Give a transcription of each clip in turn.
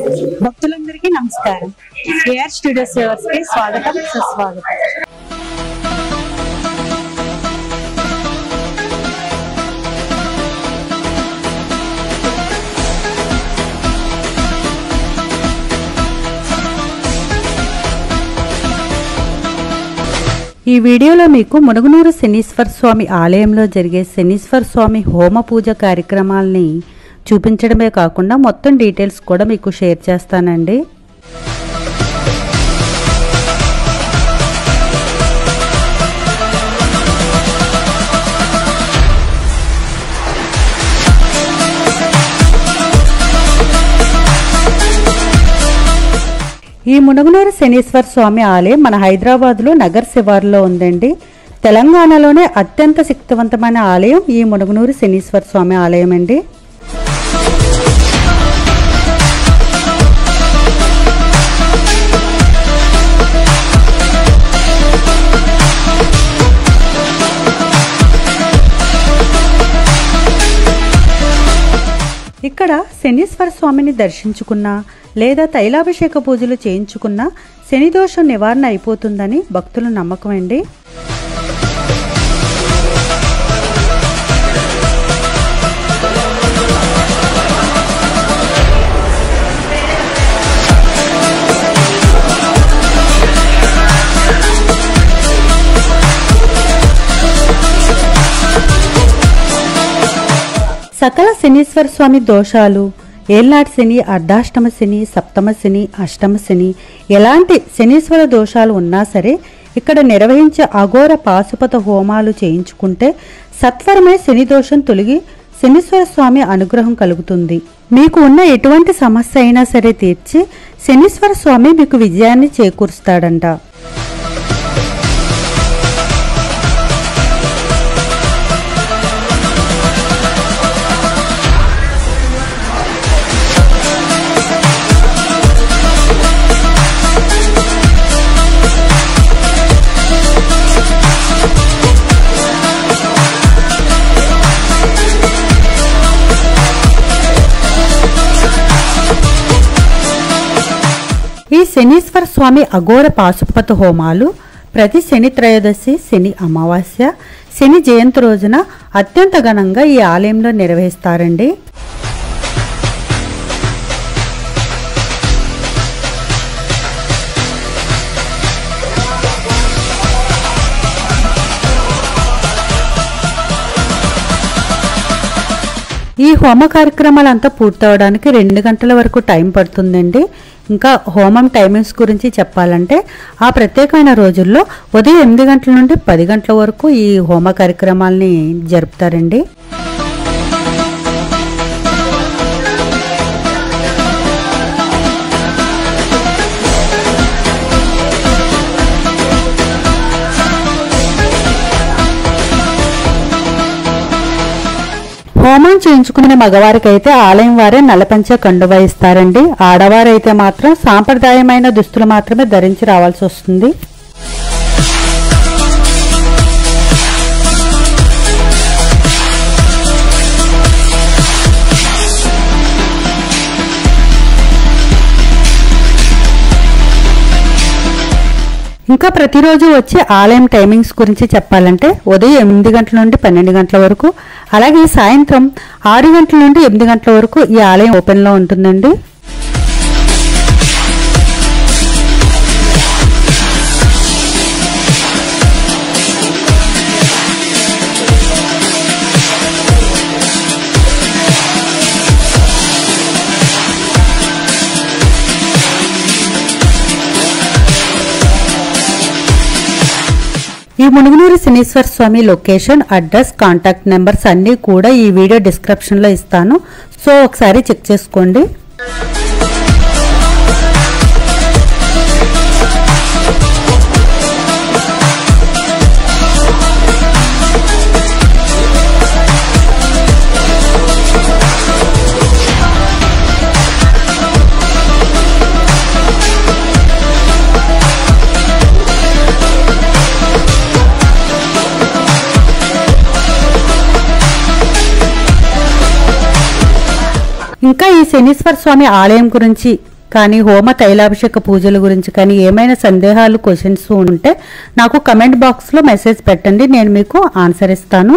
భక్తులందరికీ నమస్కారం. AR studios viewers కి స్వాగతం, సుస్వాగతం. ఈ వీడియోలో మీకు మునుగునూరు శనీశ్వర స్వామి ఆలయంలో జరిగే శనీశ్వర స్వామి హోమ పూజ కార్యక్రమాలని చూపించడమే కాకుండా మొత్తం డీటెయిల్స్ కూడా మీకు షేర్ చేస్తానండి. ఈ మునుగునూరు శనీశ్వర స్వామి ఆలయం మన హైదరాబాద్లో నగర్ శివారులో ఉందండి. తెలంగాణలోనే అత్యంత శక్తివంతమైన ఆలయం ఈ మునుగునూరు శనీశ్వర స్వామి ఆలయం అండి. ఇక్కడ శనీశ్వర స్వామిని దర్శించుకున్నా లేదా తైలాభిషేక పూజలు చేయించుకున్నా శని దోషం నివారణ అయిపోతుందని భక్తుల నమ్మకం అండి. సకల శనీశ్వర స్వామి దోషాలు, ఏళ్నాటి శని, అర్ధాష్టమ శని, సప్తమ శని, అష్టమ శని, ఎలాంటి శనీశ్వర దోషాలు ఉన్నా సరే ఇక్కడ నిర్వహించే అఘోర పాశుపత హోమాలు చేయించుకుంటే సత్వరమే శని దోషం తొలగి శనీశ్వర స్వామి అనుగ్రహం కలుగుతుంది. మీకు ఉన్న ఎటువంటి సమస్య అయినా సరే తీర్చి శనీశ్వర స్వామి మీకు విజయాన్ని చేకూరుస్తాడంట. ఈ శనీశ్వర స్వామి అఘోర పాశుపత హోమాలు ప్రతి శని త్రయోదశి, శని అమావాస్య, శని జయంతి రోజున అత్యంత ఘనంగా ఈ ఆలయంలో నిర్వహిస్తారండి. ఈ హోమ కార్యక్రమాలంతా పూర్తవడానికి 2 గంటల వరకు టైం పడుతుందండి. ఇంకా హోమం టైమింగ్స్ గురించి చెప్పాలంటే ఆ ప్రత్యేకమైన రోజుల్లో ఉదయం 8 గంటల నుండి 10 గంటల వరకు ఈ హోమ కార్యక్రమాలని జరుపుతారండి. హోమం చేయించుకునే మగవారికైతే ఆలయం వారే నల్లపంచ కండువా ఇస్తారండి. ఆడవారైతే మాత్రం సాంప్రదాయమైన దుస్తులు మాత్రమే ధరించి రావాల్సి వస్తుంది. ఇంకా ప్రతిరోజు వచ్చే ఆలయం టైమింగ్స్ గురించి చెప్పాలంటే ఉదయం 8 గంటల నుండి 12 గంటల వరకు, అలాగే సాయంత్రం 6 గంటల నుండి 8 గంటల వరకు ఈ ఆలయం ఓపెన్లో ఉంటుందండి. ఈ మునుగునూరు శనీశ్వర స్వామి లొకేషన్, అడ్రస్, కాంటాక్ట్ నెంబర్స్ అన్నీ కూడా ఈ వీడియో డిస్క్రిప్షన్లో ఇస్తాను. సో ఒకసారి చెక్ చేసుకోండి. ఇంకా ఈ శనీశ్వర స్వామి ఆలయం గురించి కానీ హోమ తైలాభిషేక పూజల గురించి కానీ ఏమైనా సందేహాలు క్వశ్చన్స్ ఉంటే నాకు కమెంట్ బాక్స్లో మెసేజ్ పెట్టండి, నేను మీకు ఆన్సర్ ఇస్తాను.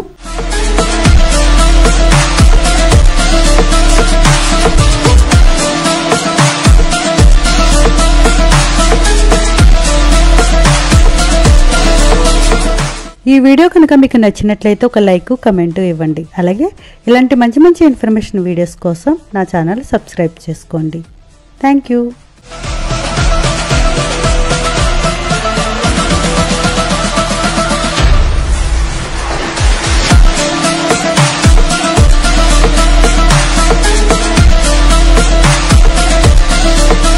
ఈ వీడియో కనుక మీకు నచ్చినట్లయితే ఒక లైక్ కమెంట్ ఇవ్వండి. అలాగే ఇలాంటి మంచి మంచి ఇన్ఫర్మేషన్ వీడియోస్ కోసం నా ఛానల్ సబ్స్క్రైబ్ చేసుకోండి. Thank you.